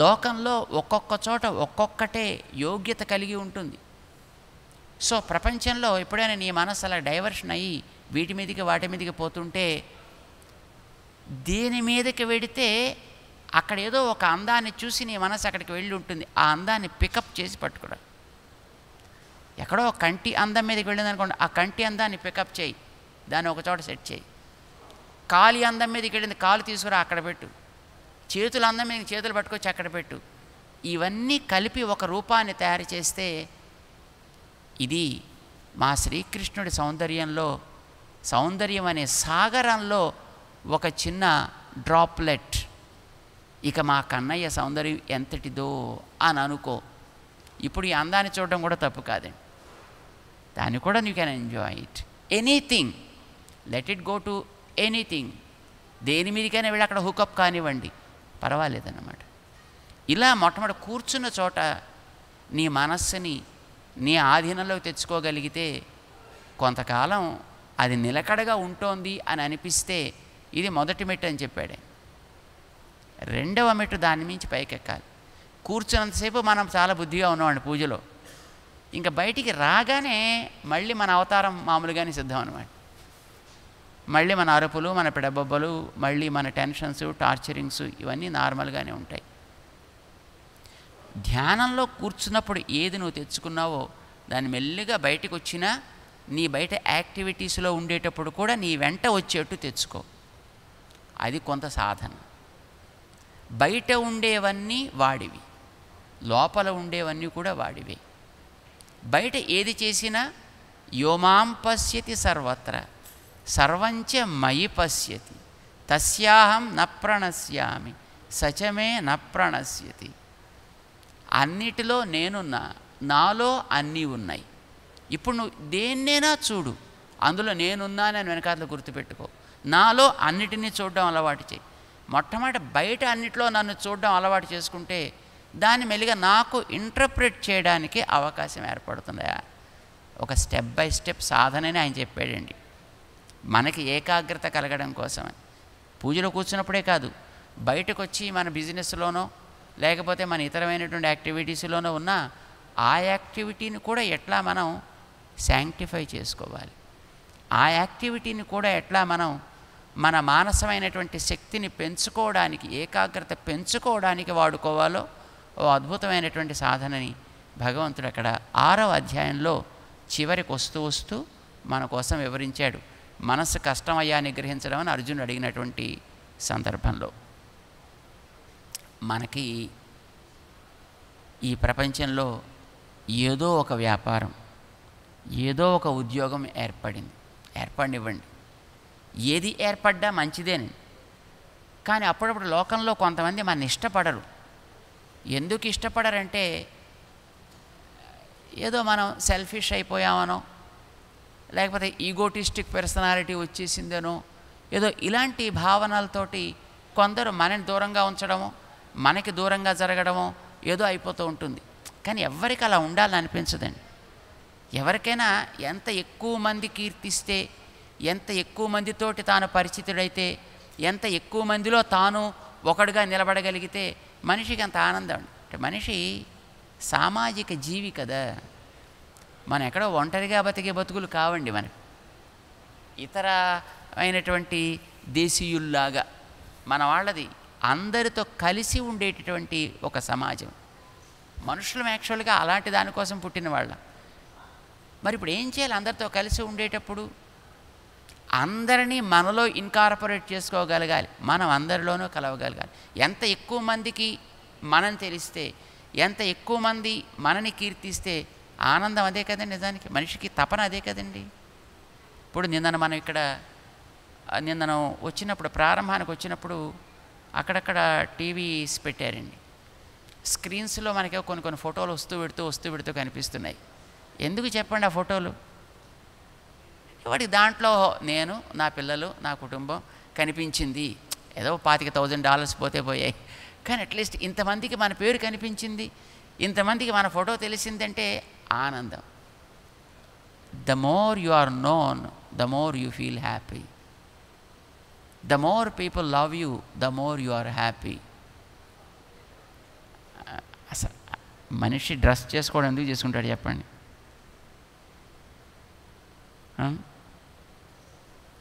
లోకంలో ఒక్కొక్క చోట ఒక్కొక్కటే యోగ్యత కలిగి ఉంటుంది. సో ప్రపంచంలో ఎప్పుడైనా నీ మనసు అలా డైవర్షన్ అయ్యి వీటి మీదకి వాటి మీదకి పోతుంటే, దేని మీదకి వెడితే అక్కడ ఏదో ఒక అందాన్ని చూసి నీ మనసు అక్కడికి వెళ్ళి ఉంటుంది. ఆ అందాన్ని పికప్ చేసి పట్టుకోవడం. ఎక్కడో కంటి అందం మీదకి వెళ్ళింది అనుకోండి, ఆ కంటి అందాన్ని పికప్ చేయి, దాన్ని ఒక చోట సెట్ చేయి. కాలి అందం మీదకి వెళ్ళింది, కాలు తీసుకురా అక్కడ పెట్టు. చేతుల అందం మీద చేతులు పట్టుకొచ్చి అక్కడ పెట్టు. ఇవన్నీ కలిపి ఒక రూపాన్ని తయారు చేస్తే, ఇది మా శ్రీకృష్ణుడి సౌందర్యం అనే సాగరంలో ఒక చిన్న డ్రాప్లెట్. ఇక మా కన్నయ్య సౌందర్యం ఎంతటిదో అని అనుకో. ఇప్పుడు ఈ అందాన్ని చూడడం కూడా తప్పు కాదండి, దాన్ని కూడా you can enjoy it. Anything, let it go to anything. దేని మీదకైనా వెళ్ళి అక్కడ హుకప్ కానివ్వండి, పర్వాలేదన్నమాట. ఇలా మొట్టమొదటి కూర్చున్న చోట నీ మనస్సుని నీ ఆధీనంలోకి తెచ్చుకోగలిగితే, కొంతకాలం అది నిలకడగా ఉంటోంది అని అనిపిస్తే, ఇది మొదటి మెట్టు అని చెప్పాడే. రెండవ మెట్టు దాని మించి పైకెక్కాలి. కూర్చున్నంతసేపు మనం చాలా బుద్ధిగా ఉన్నామండి పూజలో, ఇంకా బయటికి రాగానే మళ్ళీ మన అవతారం మామూలుగానే సిద్ధం అన్నమాట. మళ్ళీ మన అరుపులు, మన పిడబొబ్బలు, మళ్ళీ మన టెన్షన్స్, టార్చరింగ్స్ ఇవన్నీ నార్మల్గానే ఉంటాయి. ధ్యానంలో కూర్చున్నప్పుడు ఏది నువ్వు తెచ్చుకున్నావో దాన్ని మెల్లిగా బయటకు వచ్చినా, నీ బయట యాక్టివిటీస్లో ఉండేటప్పుడు కూడా నీ వెంట వచ్చేట్టు తెచ్చుకో. అది కొంత సాధన. బయట ఉండేవన్నీ వాడివి, లోపల ఉండేవన్నీ కూడా వాడివే. బయట ఏది చేసినా యోమాం పశ్యతి సర్వత్ర సర్వంచ మయి పశ్యతి తస్యాహం న ప్రణశ్యామి సచమే న ప్రణశ్యతి. అన్నిటిలో నేనున్నా, నాలో అన్నీ ఉన్నాయి. ఇప్పుడు నువ్వు దేన్నైనా చూడు, అందులో నేనున్నానని వెనకాతలు గుర్తుపెట్టుకో. నాలో అన్నిటినీ చూడడం అలవాటు చేయి. మొట్టమొదటి బయట అన్నిట్లో నన్ను చూడడం అలవాటు చేసుకుంటే, దాన్ని మెల్లిగా నాకు ఇంటర్ప్రిట్ చేయడానికి అవకాశం ఏర్పడుతుందా. ఒక స్టెప్ బై స్టెప్ సాధనని ఆయన చెప్పాడండి, మనకి ఏకాగ్రత కలగడం కోసమని. పూజలో కూర్చున్నప్పుడే కాదు, బయటకు వచ్చి మన బిజినెస్లోనో లేకపోతే మన ఇతరమైనటువంటి యాక్టివిటీస్లోనో ఉన్న ఆ యాక్టివిటీని కూడా ఎట్లా మనం శాంక్టిఫై చేసుకోవాలి, ఆ యాక్టివిటీని కూడా ఎట్లా మనం మన మానసమైనటువంటి శక్తిని పెంచుకోవడానికి, ఏకాగ్రత పెంచుకోవడానికి వాడుకోవాలో ఓ అద్భుతమైనటువంటి సాధనని భగవంతుడు అక్కడ 6వ అధ్యాయంలో చివరికి వస్తూ మన కోసం వివరించాడు. మనస్సు కష్టమయ్యా నిగ్రహించడం అని అర్జునుడు అడిగినటువంటి సందర్భంలో, మనకి ఈ ప్రపంచంలో ఏదో ఒక వ్యాపారం, ఏదో ఒక ఉద్యోగం ఏర్పడినివ్వండి. ఏది ఏర్పడ్డా మంచిదేనండి. కానీ అప్పుడప్పుడు లోకంలో కొంతమంది మన ఇష్టపడరు. ఎందుకు ఇష్టపడరంటే, ఏదో మనం సెల్ఫిష్ అయిపోయామనో, లేకపోతే ఈగోటిస్టిక్ పర్సనాలిటీ వచ్చేసిందనో, ఏదో ఇలాంటి భావనలతోటి కొందరు మనని దూరంగా ఉంచడమో, మనకి దూరంగా జరగడమో ఏదో అయిపోతూ ఉంటుంది. కానీ ఎవరికి అలా ఉండాలని అనిపించదండి. ఎవరికైనా ఎంత ఎక్కువ మంది కీర్తిస్తే, ఎంత ఎక్కువ మందితోటి తాను పరిచితుడైతే, ఎంత ఎక్కువ మందిలో తాను ఒకడుగా నిలబడగలిగితే మనిషికి అంత ఆనందం. అంటే మనిషి సామాజిక జీవి కదా. మనం ఎక్కడో ఒంటరిగా బతికే బతుకులు కావండి మనకి. ఇతర అయినటువంటి దేశీయుల్లాగా మన వాళ్ళది అందరితో కలిసి ఉండేటటువంటి ఒక సమాజం. మనుషులం యాక్చువల్గా అలాంటి దానికోసం పుట్టిన వాళ్ళం. మరి ఇప్పుడు ఏం చేయాలి? అందరితో కలిసి ఉండేటప్పుడు అందరినీ మనలో ఇన్కార్పొరేట్ చేసుకోగలగాలి, మనం అందరిలోనూ కలవగలగాలి. ఎంత ఎక్కువ మందికి మనం తెలిస్తే, ఎంత ఎక్కువ మంది మనని కీర్తిస్తే ఆనందం అదే కదండి. నిజానికి మనిషికి తపన అదే కదండి. ఇప్పుడు నిన్న వచ్చినప్పుడు, ప్రారంభానికి వచ్చినప్పుడు అక్కడక్కడ టీవీస్ పెట్టారండి. స్క్రీన్స్లో మనకి కొన్ని ఫోటోలు వస్తూ పెడుతూ కనిపిస్తున్నాయి. ఎందుకు చెప్పండి ఆ ఫోటోలు? వాటికి దాంట్లో నేను, నా పిల్లలు, నా కుటుంబం కనిపించింది. ఏదో $25,000 పోయాయి, కానీ అట్లీస్ట్ ఇంతమందికి మన పేరు కనిపించింది, ఇంతమందికి మన ఫోటో తెలిసిందంటే ఆనందం. The more you are known, the more you feel happy. The more people love you, the more you are happy. మనిషి డ్రెస్ చేసుకోవడం ఎందుకు చేసుకుంటాడు చెప్పండి?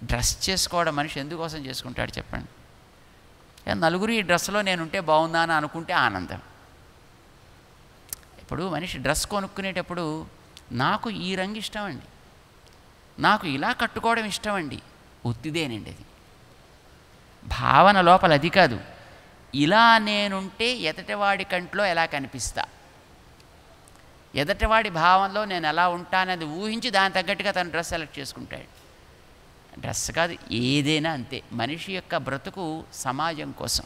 డ్రెస్ చేసుకోవడం మనిషి ఎందుకోసం చేసుకుంటాడు చెప్పండి? నలుగురు ఈ డ్రెస్లో నేనుంటే బాగుందా అని అనుకుంటే ఆనందం. ఇప్పుడు మనిషి డ్రెస్ కొనుక్కునేటప్పుడు నాకు ఈ రంగు ఇష్టం అండి, నాకు ఇలా కట్టుకోవడం ఇష్టం అండి, ఒత్తిదేనండి. అది భావన లోపల అది కాదు. ఇలా నేనుంటే ఎదటివాడి కంట్లో ఎలా కనిపిస్తా, ఎదటివాడి భావంలో నేను ఎలా ఉంటానది ఊహించి దాని తగ్గట్టుగా తను డ్రెస్ సెలెక్ట్ చేసుకుంటాడు. డ్రెస్ కాదు, ఏదైనా అంతే. మనిషి యొక్క బ్రతుకు సమాజం కోసం.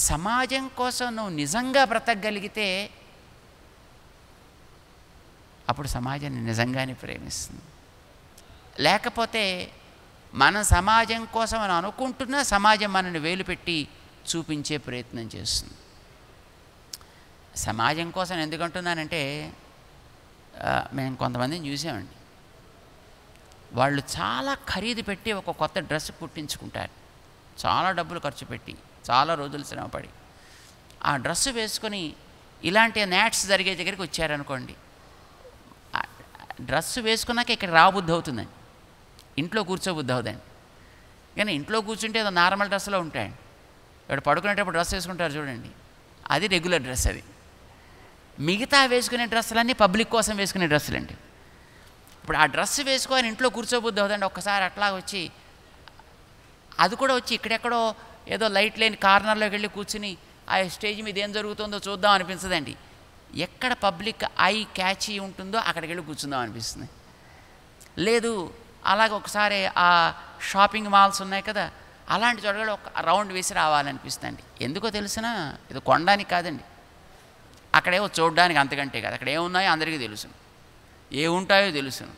సమాజం కోసం నువ్వు నిజంగా బ్రతకగలిగితే అప్పుడు సమాజాన్ని నిజంగానే ప్రేమిస్తుంది. లేకపోతే మనం సమాజం కోసం అని అనుకుంటున్నా సమాజం మనల్ని వేలు పెట్టి చూపించే ప్రయత్నం చేస్తుంది. సమాజం కోసం ఎందుకంటున్నానంటే మేము కొంతమందిని చూసామండి, వాళ్ళు చాలా ఖరీదు పెట్టి ఒక కొత్త డ్రెస్ కుట్టించుకుంటారు, చాలా డబ్బులు ఖర్చు పెట్టి, చాలా రోజులు శ్రమపడి ఆ డ్రెస్సు వేసుకొని ఇలాంటి నాట్స్ జరిగే దగ్గరికి వచ్చారనుకోండి, డ్రెస్సు వేసుకున్నాక ఇక్కడ రాబుద్ధి అవుతుందండి, ఇంట్లో కూర్చోబుద్ధి అవుతుందండి. కానీ ఇంట్లో కూర్చుంటే ఏదో నార్మల్ డ్రెస్లో ఉంటాయండి. ఇక్కడ పడుకునేటప్పుడు డ్రెస్ వేసుకుంటారు చూడండి, అది రెగ్యులర్ డ్రెస్. అది మిగతా వేసుకునే డ్రెస్సులన్నీ పబ్లిక్ కోసం వేసుకునే డ్రెస్సులండి. ఇప్పుడు ఆ డ్రెస్ వేసుకొని ఇంట్లో కూర్చోబుద్ధి అవుతుందండి. ఒక్కసారి అట్లా వచ్చి అది కూడా వచ్చి ఇక్కడెక్కడో ఏదో లైట్ లేని కార్నర్లోకి వెళ్ళి కూర్చుని ఆ స్టేజ్ మీద ఏం జరుగుతుందో చూద్దాం అనిపించదండి. ఎక్కడ పబ్లిక్ ఐ క్యాచీ ఉంటుందో అక్కడికి వెళ్ళి కూర్చుందాం అనిపిస్తుంది. లేదు అలాగే ఒకసారి ఆ షాపింగ్ మాల్స్ ఉన్నాయి కదా, అలాంటి చోట ఒక రౌండ్ వేసి రావాలనిపిస్తుందండి. ఎందుకో తెలిసినా ఇది కొనడానికి కాదండి, అక్కడేమో చూడడానికి, అంతకంటే కాదు. అక్కడ ఏమున్నాయో అందరికీ తెలుసును, ఏ ఉంటాయో తెలుసును,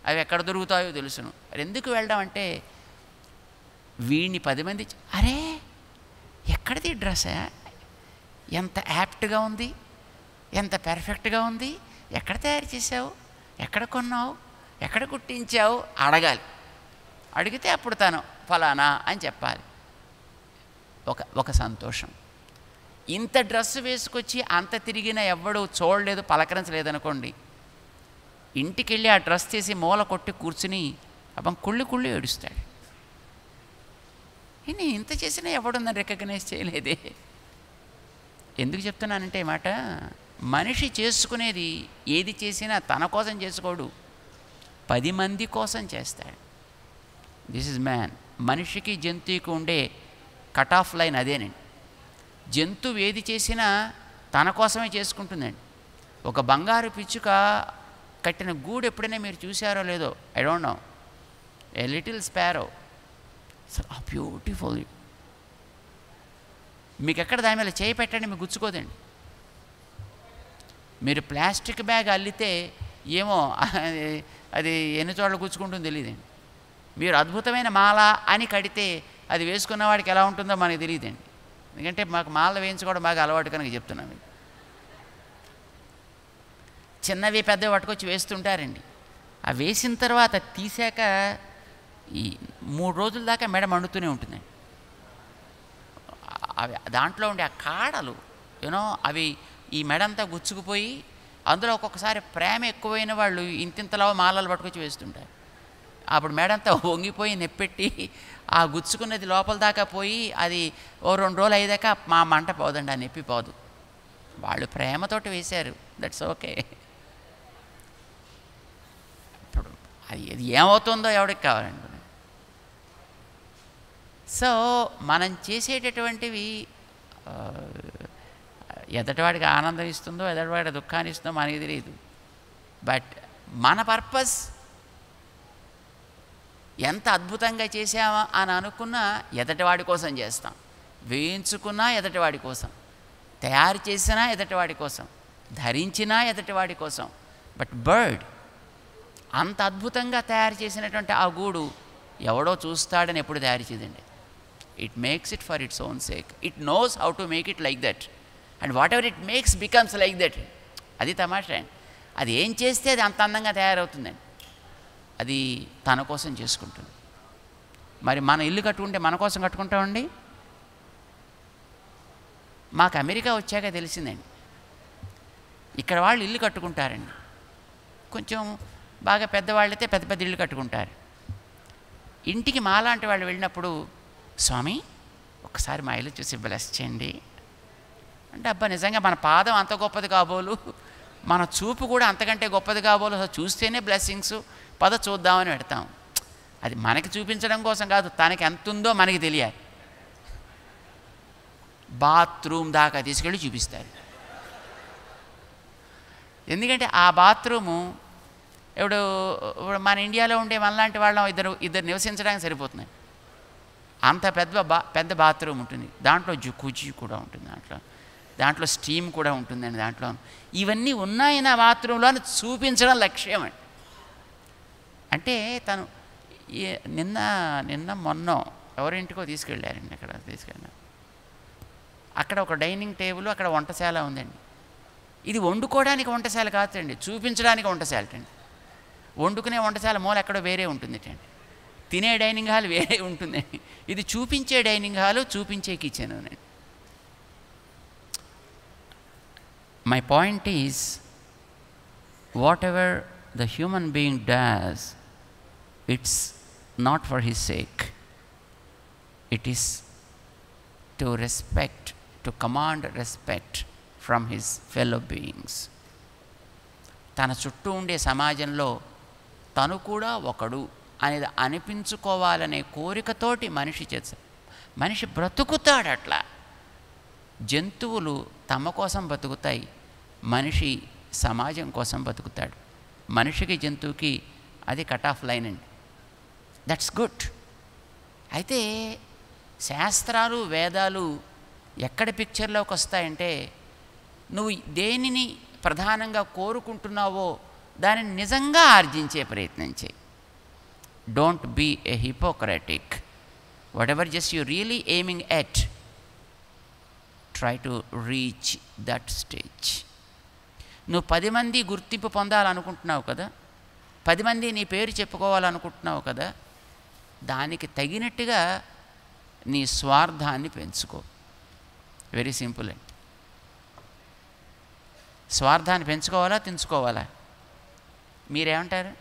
అవి ఎక్కడ దొరుకుతాయో తెలుసును. మరి ఎందుకు వెళ్ళడం అంటే వీడిని 10 మంది అరే ఎక్కడిది డ్రెస్సా, ఎంత యాప్ట్గా ఉంది, ఎంత పెర్ఫెక్ట్గా ఉంది, ఎక్కడ తయారు చేసావు, ఎక్కడ కొన్నావు, ఎక్కడ కుట్టించావు అడగాలి. అడిగితే అప్పుడు తను ఫలానా అని చెప్పాలి. ఒక సంతోషం. ఇంత డ్రెస్ వేసుకొచ్చి అంత తిరిగినా ఎవ్వడూ చూడలేదు, పలకరించలేదనుకోండి, ఇంటికి వెళ్ళి ఆ డ్రెస్ తీసి మూల కొట్టి కూర్చుని అబ్బం కుళ్ళి ఏడుస్తాడు. నేను ఇంత చేసినా ఎవడున్నా రికగ్నైజ్ చేయలేదే. ఎందుకు చెప్తున్నానంటే మాట, మనిషి చేసుకునేది ఏది చేసినా తన కోసం చేసుకోడు, 10 మంది కోసం చేస్తాడు. This is man. మనిషికి జంతువుకి ఉండే కట్ ఆఫ్ లైన్ అదేనండి. జంతువు ఏది చేసినా తన కోసమే చేసుకుంటుందండి. ఒక బంగారు పిచ్చుక కట్టిన గూడు ఎప్పుడైనా మీరు చూసారో లేదో, I don't know, a little sparrow, beautiful. మీకు ఎక్కడ దాని మీద చేయి పెట్టండి మీకు గుచ్చుకోదండి. మీరు ప్లాస్టిక్ బ్యాగ్ అల్లితే ఏమో అది ఎన్ని చోట్ల గుచ్చుకుంటుందో తెలియదండి. మీరు అద్భుతమైన మాల అని కడితే అది వేసుకున్న వాడికి ఎలా ఉంటుందో మనకు తెలియదండి. ఎందుకంటే మాకు మాల వేయించుకోవడం బాగా అలవాటు కనుక చెప్తున్నాం. మీకు చిన్నవి పెద్దవి పట్టుకొచ్చి వేస్తుంటారండి. ఆ వేసిన తర్వాత తీసాక ఈ 3 రోజుల దాకా మెడ మండుతూనే ఉంటుందండి. అవి దాంట్లో ఉండే ఆ కాడలు అవి ఈ మెడంతా గుచ్చుకుపోయి, అందులో ఒక్కొక్కసారి ప్రేమ ఎక్కువైన వాళ్ళు ఇంతింతలో మాలలు పట్టుకొచ్చి వేస్తుంటారు. అప్పుడు మెడంతా వంగిపోయి నెప్పెట్టి ఆ గుచ్చుకున్నది లోపల దాకా పోయి అది ఓ 2 రోజులు అయ్యేదాకా మా మంట పోదండి, ఆ నొప్పి పోదు. వాళ్ళు ప్రేమతోటి వేశారు, దట్స్ ఓకే. ఇప్పుడు అది ఏమవుతుందో ఎవరికి కావాలండి. సో మనం చేసేటటువంటివి ఎదటివాడికి ఆనందం ఇస్తుందో ఎదటివాడి దుఃఖాన్ని ఇస్తుందో మనకి తెలియదు. బట్ మన పర్పస్ ఎంత అద్భుతంగా చేసామా అని అనుకున్నా ఎదటివాడి కోసం చేస్తాం, వేయించుకున్నా ఎదటివాడి కోసం, తయారు చేసినా ఎదటివాడి కోసం, ధరించినా ఎదటివాడి కోసం. బట్ బర్డ్ అంత అద్భుతంగా తయారు చేసినటువంటి ఆ గూడు ఎవడో చూస్తాడని ఎప్పుడు తయారు చేయదండి. It makes it for its own sake. It knows how to make it like that, and whatever it makes becomes like that. అది తమాషా అండి. అది ఏం చేస్తే అది అంత అందంగా తయారవుతుందండి. అది తన కోసం చేసుకుంటుంది. మరి మన ఇల్లు కట్టుకుంటే మన కోసం కట్టుకుంటామండి. మాకు అమెరికా వచ్చాక తెలిసిందండి, ఇక్కడ వాళ్ళు ఇల్లు కట్టుకుంటారండి, కొంచెం బాగా పెద్దవాళ్ళైతే పెద్ద పెద్ద ఇళ్ళు కట్టుకుంటారు. ఇంటికి మాలాంటి వాళ్ళు వెళ్ళినప్పుడు, స్వామి ఒక్కసారి మా ఇల్లు చూసి బ్లెస్ చేయండి అంటే, అబ్బా నిజంగా మన పాదం అంత గొప్పది కాబోలు, మన చూపు కూడా అంతకంటే గొప్పది కాబోలు, అసలు చూస్తేనే బ్లెస్సింగ్స్, పద చూద్దామని పెడతాం. అది మనకి చూపించడం కోసం కాదు, తనకి ఎంత ఉందో మనకి తెలియాలి. బాత్రూమ్ దాకా తీసుకెళ్ళి చూపిస్తారు. ఎందుకంటే ఆ బాత్రూము ఇప్పుడు మన ఇండియాలో ఉండే మనలాంటి వాళ్ళం ఇద్దరు నివసించడానికి సరిపోతున్నాయి. అంత పెద్ద బాత్రూమ్ ఉంటుంది, దాంట్లో జుకుజీ కూడా ఉంటుంది, దాంట్లో స్టీమ్ కూడా ఉంటుందండి దాంట్లో. ఇవన్నీ ఉన్నాయని ఆ బాత్రూంలో చూపించడం లక్ష్యం అండి. అంటే తను నిన్న మొన్న ఎవరింటికో తీసుకెళ్ళారండి, అక్కడ ఒక డైనింగ్ టేబుల్, అక్కడ వంటశాల ఉందండి. ఇది వండుకోవడానికి వంటశాల కాదండి, చూపించడానికి వంటశాల అండి. వండుకునే వంటశాల మూల ఎక్కడో వేరే ఉంటుంది అండి, తినే డైనింగ్ హాల్ వేరే ఉంటుందండి. ఇది చూపించే డైనింగ్ హాలు, చూపించే కిచెన్ అండి. My point is, what ever the human being does, it's not for his sake, it is to respect, to command respect from his fellow beings. తన చుట్టూ ఉండే సమాజంలో తను కూడా ఒకడు అనేది అనిపించుకోవాలనే కోరికతోటి మనిషి బ్రతుకుతాడు. అట్లా జంతువులు తమ కోసం బతుకుతాయి, మనిషి సమాజం కోసం బతుకుతాడు. మనిషికి జంతువుకి అది కట్ ఆఫ్ లైన్ అండి. That's good. అయితే శాస్త్రాలు వేదాలు ఎక్కడ పిక్చర్లోకి వస్తాయంటే, నువ్వు దేనిని ప్రధానంగా కోరుకుంటున్నావో దానిని నిజంగా ఆర్జించే ప్రయత్నం చేయి. Don't be a hypocritic. Whatever just you really aiming at, try to reach that stage. నువ్వు 10 మంది గుర్తింపు పొందాలనుకుంటున్నావు కదా, 10 మంది నీ పేరు చెప్పుకోవాలనుకుంటున్నావు కదా, దానికి తగినట్టుగా నీ స్వార్థాన్ని పెంచుకో. వెరీ సింపుల్ అండి. స్వార్థాన్ని పెంచుకోవాలా తెంచుకోవాలా? మీరేమంటారు?